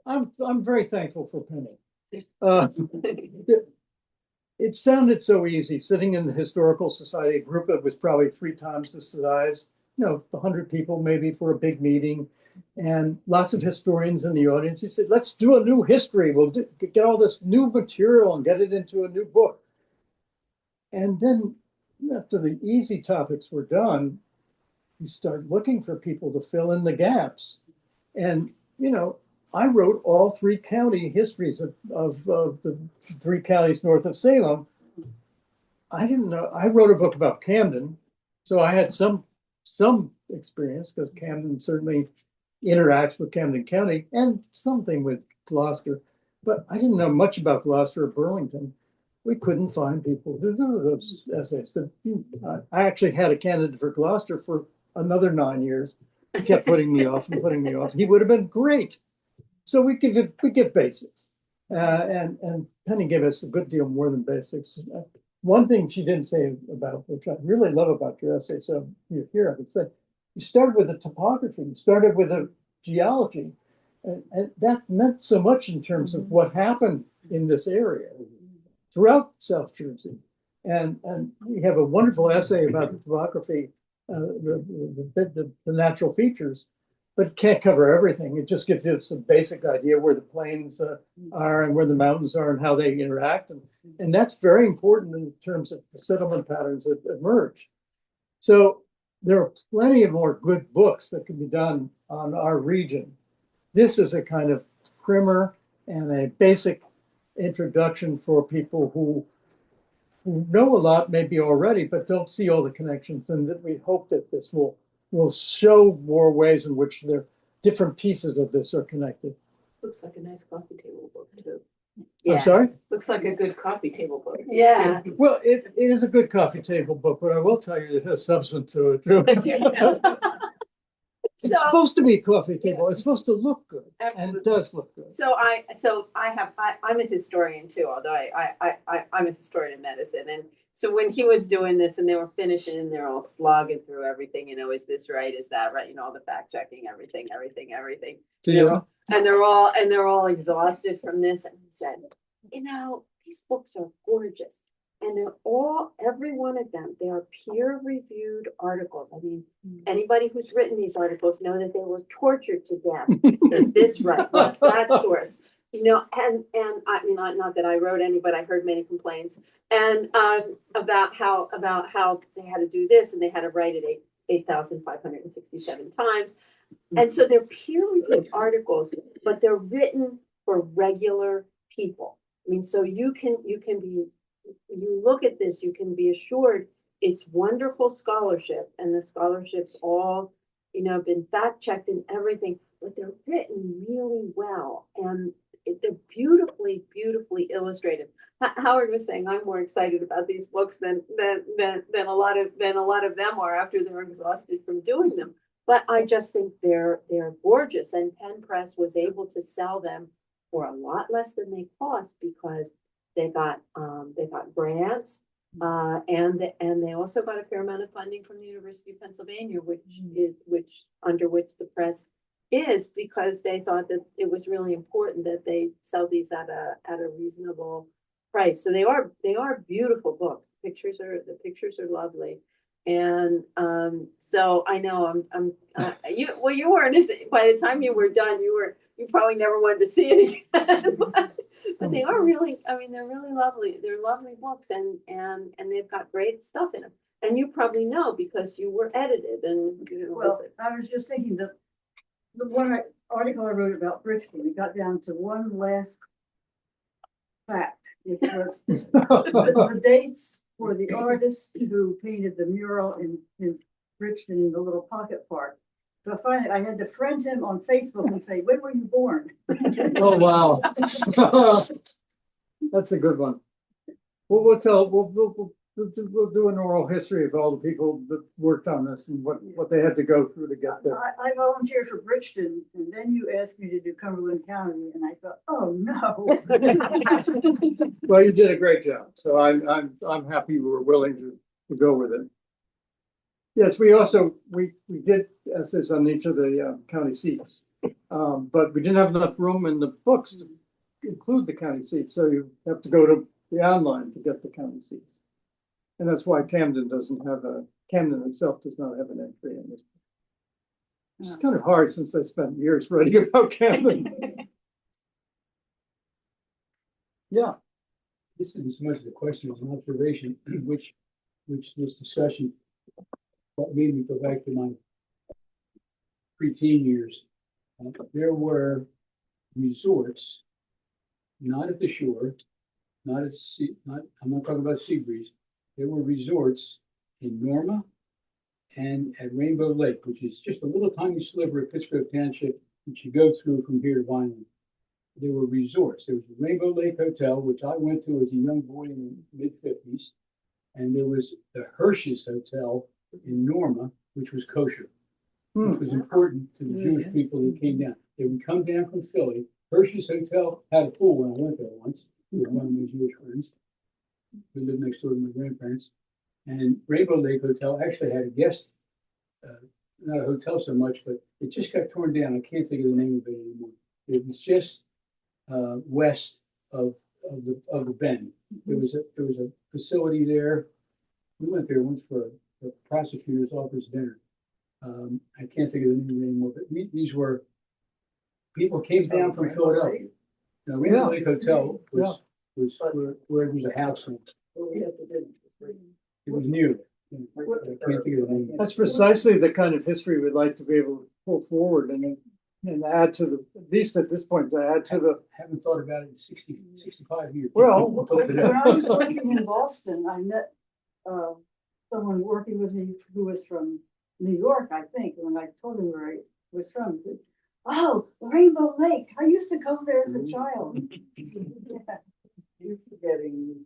I'm very thankful for Penny. It sounded so easy, sitting in the Historical Society group that was probably 3 times the size, 100 people maybe for a big meeting, and lots of historians in the audience. You said, let's do a new history. We'll get all this new material and get it into a new book. And then after the easy topics were done, you start looking for people to fill in the gaps. And, I wrote all 3 county histories of the 3 counties north of Salem. I didn't know, I wrote a book about Camden, so I had some experience because Camden certainly interacts with Camden County and something with Gloucester, but I didn't know much about Gloucester or Burlington. We couldn't find people to do those essays. So, I actually had a candidate for Gloucester for another 9 years. He kept putting me off and putting me off. He would have been great. So we give basics, and Penny gave us a good deal more than basics. One thing she didn't say about, which I really love about your essay, so here I could say, you started with the topography, you started with the geology, and that meant so much in terms of what happened in this area throughout South Jersey. And we have a wonderful essay about the topography, the natural features, but it can't cover everything. It just gives you some basic idea where the plains are and where the mountains are and how they interact. And that's very important in terms of the settlement patterns that emerge. So there are plenty of more good books that can be done on our region. This is a kind of primer and a basic introduction for people who know a lot maybe already, but don't see all the connections. And that we hope that this will show more ways in which the different pieces of this are connected. Looks like a nice coffee table book too. I'm sorry? Looks like a good coffee table book. Yeah. Well, it is a good coffee table book, but I will tell you it has substance to it too. It's So, supposed to be a coffee table. Yes. It's supposed to look good, and it absolutely. does look good. I'm a historian too, although I'm a historian of medicine. And so when he was doing this and they were finishing and they're all slogging through everything, is this right? Is that right? All the fact checking, everything. Do you? And they're all exhausted from this. And he said, these books are gorgeous. And every one of them, they are peer-reviewed articles. I mean, anybody who's written these articles know that they were tortured to death. Is this right? What's that source? And I mean, not that I wrote any, but I heard many complaints and about how they had to do this and they had to write it 8,567 times. And so they're peer-reviewed articles, but they're written for regular people. I mean, so you look at this, you can be assured it's wonderful scholarship, and the scholarship's all, been fact-checked and everything, but they're written really well, and they're beautifully, beautifully illustrated. Howard was saying, I'm more excited about these books than a lot of them are after they're exhausted from doing them. But I just think they're gorgeous, and Penn Press was able to sell them for a lot less than they cost because they got grants, and they also got a fair amount of funding from the University of Pennsylvania, under which the press is, because they thought that it was really important that they sell these at a reasonable price. So they are beautiful books. The pictures are lovely, and so I know you weren't, by the time you were done, you probably never wanted to see it again. But they are really, they're really lovely. They're lovely books, and they've got great stuff in them. And you probably know because you were edited. And Well, I was just thinking that the article I wrote about Brixton, it got down to one last fact. It was the dates for the artist who painted the mural in Brixton in the little pocket park. So finally, I had to friend him on Facebook and say, when were you born? Oh, wow. That's a good one. We'll do an oral history of all the people that worked on this and what they had to go through to get there. I volunteered for Bridgeton, and then you asked me to do Cumberland County, and I thought, oh no. Well, you did a great job, so I'm happy you were willing to go with it. Yes, we did essays on each of the county seats, but we didn't have enough room in the books to include the county seats, so you have to go to the online to get the county seats. And that's why Camden itself does not have an entry in this. It's kind of hard since I spent years writing about Camden. Yeah. This isn't so much the question as an observation, which this discussion made me go back to my preteen years, there were resorts, not at the shore, not at sea, I'm not talking about sea breeze. There were resorts in Norma and at Rainbow Lake, which is just a little tiny sliver of Pittsgrove Township, which you go through from here to Vineland. There were resorts. There was the Rainbow Lake Hotel, which I went to as a young boy in the mid-50s. And there was the Hirsch's Hotel in Norma, which was kosher, which was important to the Jewish people that came down. They would come down from Philly. Hirsch's Hotel had a pool when I went there once with one of my Jewish friends who lived next door to my grandparents. And Rainbow Lake Hotel actually had a guest, not a hotel so much, but it just got torn down. I can't think of the name of it anymore. It was just west of the Bend. There was a facility there. We went there once for a prosecutor's office dinner. I can't think of the name anymore, but these were people came down from Philadelphia. Now, Rainbow Lake Hotel was where there was a house. It was new. I can't think of the name. That's precisely the kind of history we'd like to be able to pull forward and add to the, at least at this point, to add to the. Haven't thought about it in 65 years. Well, When I was working in Boston, I met someone working with me who was from New York, I think. And when I told him where I was from, he said, "Oh, Rainbow Lake. I used to go there as a child." Yeah. You're forgetting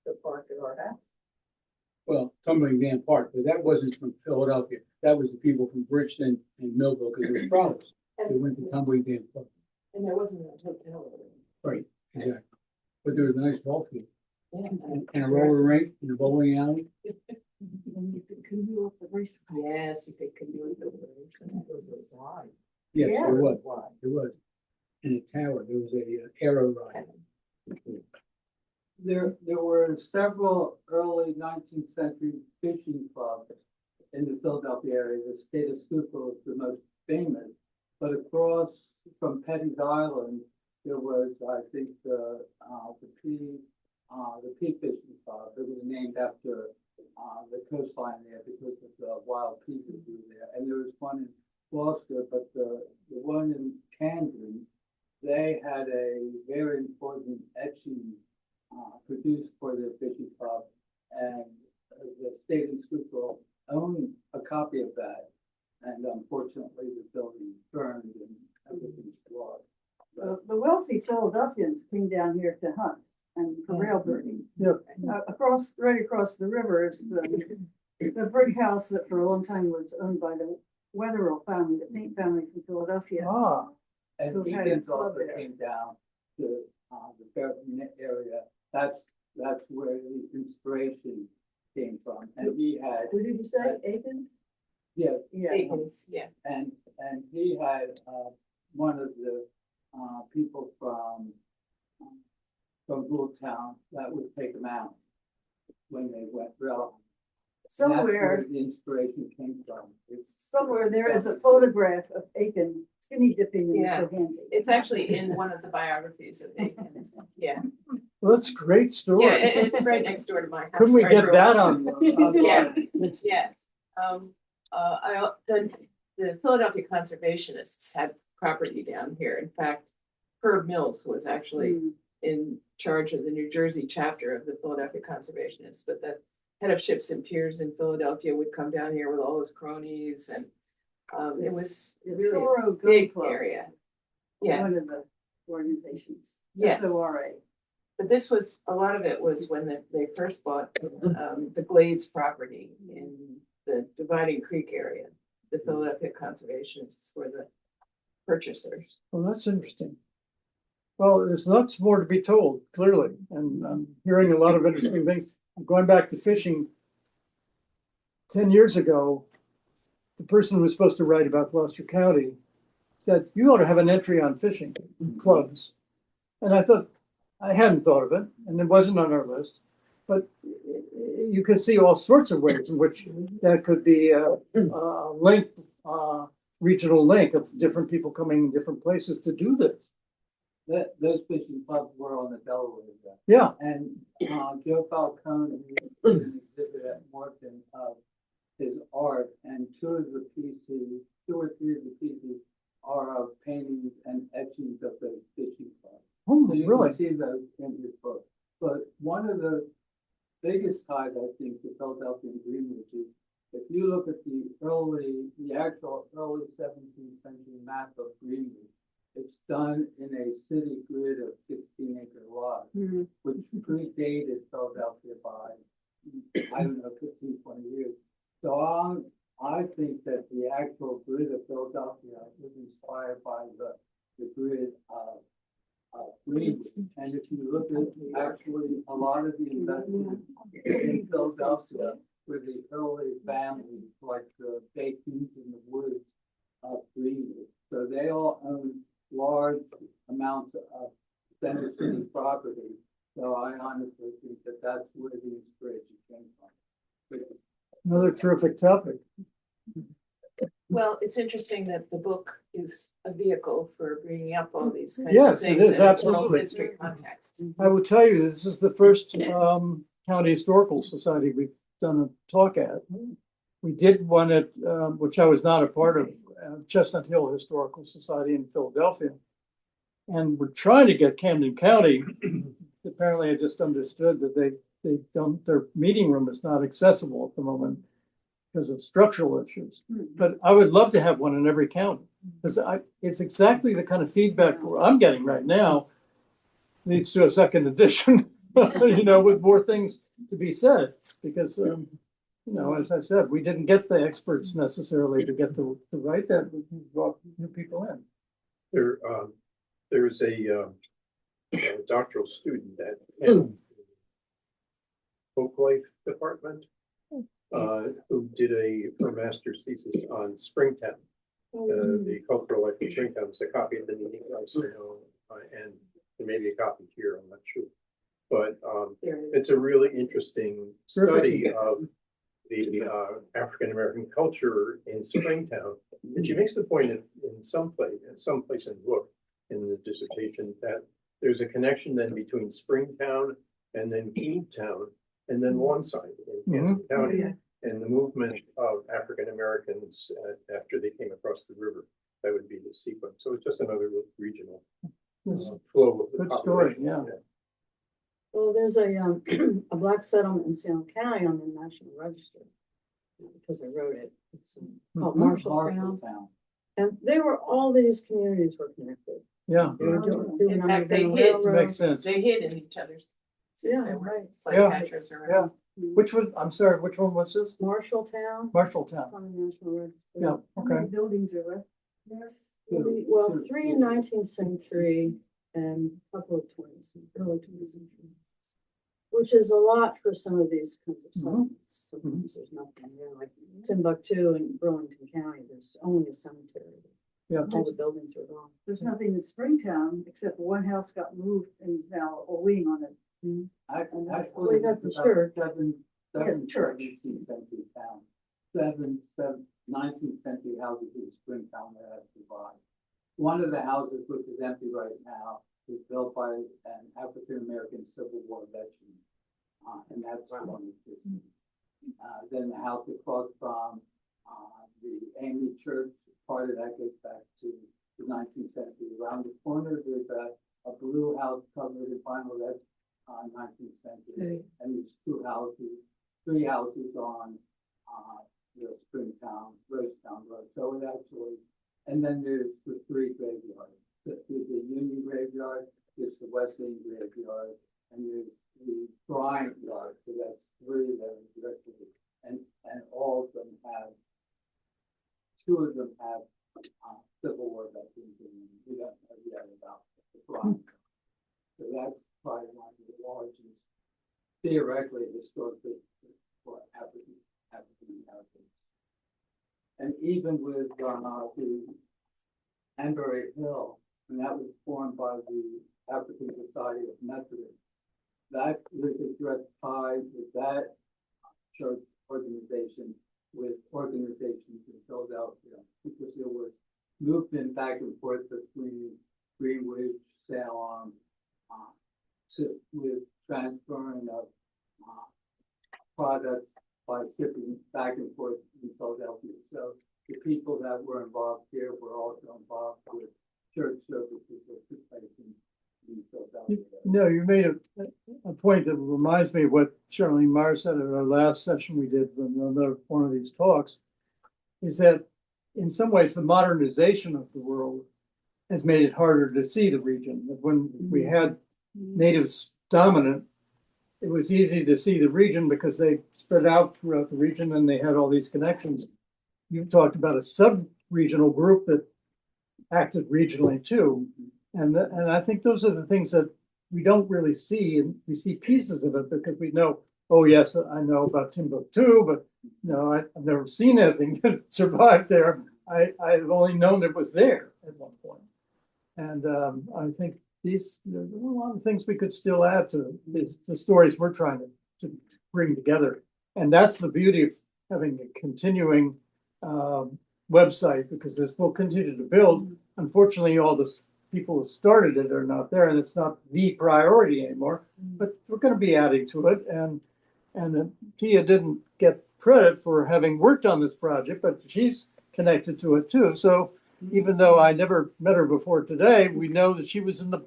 the park at our house. Well, Tumbling Dam Park, but that wasn't from Philadelphia. That was the people from Bridgeton and Millville because it was problems. They went to Tumbling Dam Park. And there wasn't a hotel. Right, exactly. But there was a nice ball field Yeah. and a roller rink and a bowling alley. And you could canoe up the race. Yes, you could do it. There was a slide. Yes, Yeah. there was. There was. In a tower, there was a arrow ride. There were several early 19th century fishing clubs in the Philadelphia area. The state of Schuylkill is the most famous, but across from Petty's Island, there was, I think, the Pea Fishing Club. It was named after the coastline there because of the wild peas that grew there. And there was one in Gloucester, but the one in Camden, they had a very important etching produced for their fishing club, and the state of Schuylkill owned a copy of that, and unfortunately the building burned and everything's lost. The wealthy Philadelphians came down here to hunt and for railbirding. Right across the river is the brick house that for a long time was owned by the Wetherill family, the Paint family from Philadelphia. And Who had a Egan's club also there. came down to the Fairfield area. That's where the inspiration came from. And he had, What did you say, Aikens? yeah, Yeah. Yeah. and he had one of the people from Goultown that would take him out when they went rail. And that's where Somewhere, the inspiration came from. somewhere there is a photograph of Aiken skinny dipping in the Yeah. Cohansey. It's actually in one of the biographies of Aikens. Yeah, Well, that's a great story. yeah, it's right next door to my house. Couldn't we where I get grew that up. on? Yeah, yeah. The Philadelphia conservationists had property down here. In fact, Herb Mills was actually Mm. in charge of the New Jersey chapter of the Philadelphia Conservationists, but the head of ships and piers in Philadelphia would come down here with all his cronies, and it was The really a Sorrow Gun big Club, area. Yeah, one of the organizations. Yes. SORA. but this was, a lot of it was when they first bought the Glades property in the Dividing Creek area. The Philadelphia Conservationists were the purchasers. Well, that's interesting. Well, there's lots more to be told, clearly, and I'm hearing a lot of interesting things. Going back to fishing, 10 years ago, the person who was supposed to write about Gloucester County said, "You ought to have an entry on fishing clubs." And I thought, I hadn't thought of it, and it wasn't on our list. But you could see all sorts of ways in which that could be a link, regional link of different people coming in different places to do this. Those fishing clubs were on the Delaware. Yeah. And Joe Falcone did an exhibit at Morton of his art, and two of the pieces two or three of the pieces are of paintings and etchings of the fishing club. Oh, So you really? can see those in his book. But one of the biggest ties, I think, to Philadelphia and Greenwich is if you look at the actual early 17th century map of Greenwich, it's done in a city grid of 16-acre lots, which predated Philadelphia by, I don't know, 15, 20 years. So I think that the actual grid of Philadelphia was inspired by the grid of Greenwich. And if you look at actually a lot of the investment in Philadelphia were the early families, like the Bacons in the woods of Greenwich. So they all owned large amounts of center city property. So I honestly think that that's where the inspiration came from. Another terrific topic. Well, it's interesting that the book is a vehicle for bringing up all these kinds of Yes, things. it is, in a absolutely. History context. I will tell you, this is the first county historical society we've done a talk at. We did one at, which I was not a part of, Chestnut Hill Historical Society in Philadelphia. And we're trying to get Camden County. Apparently, I just understood that they don't, their meeting room is not accessible at the moment because of structural issues. But I would love to have one in every county because it's exactly the kind of feedback I'm getting right now. Leads to a second edition, with more things to be said because, as I said, we didn't get the experts necessarily to get to write that. We brought new people in. There was a doctoral student at Folk Life Department who did her master's thesis on Springtown. The cultural life of Springtown. It's a copy of the meeting notes, and maybe a copy here, I'm not sure. But it's a really interesting study of the African American culture in Springtown. And she makes the point in some place in the book, in the dissertation, that there's a connection then between Springtown and then Town and then Lawnside in Camden County, and the movement of African Americans after they came across the river. That would be the sequence. So it's just another regional flow of the Good story, population. yeah. Well, there's a black settlement in Salem County on the National Register, because I wrote it. It's called Marshalltown. And all these communities were connected. Yeah, They were doing In fact, underground they hid. railroad. makes sense. They hid in each other's. Yeah, They were right. Slave Yeah, catchers around. yeah. Which one, I'm sorry, which one was this? Marshalltown. It's Marshalltown. on the National Register. Yeah, How many okay. buildings are left? Well, 3 in 19th century and a couple of early 20th century. Which is a lot for some of these kinds of settlements. Sometimes there's nothing there, like Timbuktu and Burlington County, there's only a cemetery. Yeah. All the buildings are gone. There's nothing in Springtown except one house got moved and is now a wing on it. Actually, We got the it's about church. seven church. 17th century town. Seven 19th century houses in Springtown that have survived. One of the houses, which is empty right now, was built by an African American Civil War veteran, and that's one existing. Then the house across from the Amy Church, part of that goes back to the 19th century. Around the corner, there's a blue house covered in vinyl, that's 19th century, and there's 3 houses on the Springtown, Rosetown Road. So it actually, and then there's the 3 graveyards. There's the Union Graveyard, there's the West End Graveyard, and there's the Bryant Yard. So that's 3 that are directly, and all of them have, 2 of them have Civil War veterans in them. We don't know yet about the Bryant. So that's probably one of the largest, theoretically, historically, for African Americans. And even with the Hanbury Hill, and that was formed by the African Society of Methodists, that was a direct tie with that church organization with organizations in Philadelphia, because there was movement back and forth between Greenwich, Salem, with transferring of products by shipping back and forth in Philadelphia. So the people that were involved here were also involved with church services that took place in these Philadelphia. No, you made a point that reminds me of what Charlene Meyer said at our last session we did from another one of these talks, is that in some ways the modernization of the world has made it harder to see the region. When we had natives dominant, it was easy to see the region because they spread out throughout the region and they had all these connections. You talked about a sub-regional group that acted regionally too. And I think those are the things that we don't really see, and we see pieces of it because we know, oh yes, I know about Timbuktu, but no, I've never seen anything that survived there. I've only known it was there at one point. And I think there's a lot of things we could still add to the stories we're trying to bring together. And that's the beauty of having a continuing website, because this will continue to build. Unfortunately, all the people who started it are not there, and it's not the priority anymore. But we're going to be adding to it. And Tia didn't get credit for having worked on this project, but she's connected to it too. So even though I never met her before today, we know that she was in the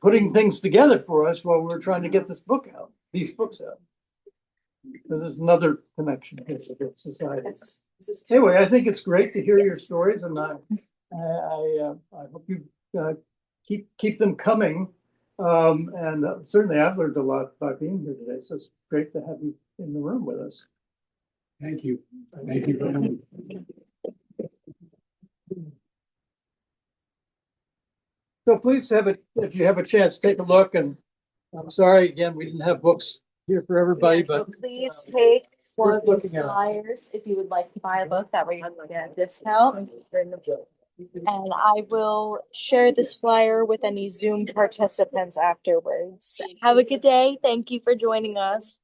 putting things together for us while we were trying to get this book out, these books out. This is another connection here to society. Anyway, I think it's great to hear your stories, and I hope you keep them coming. And certainly I've learned a lot by being here today, so it's great to have you in the room with us. Thank you. Thank you very much. So please if you have a chance, take a look. And I'm sorry again, we didn't have books here for everybody, So but please take one of worth these looking at. flyers if you would like to buy a book. That way you can get a discount. And I will share this flyer with any Zoom participants afterwards. Have a good day. Thank you for joining us.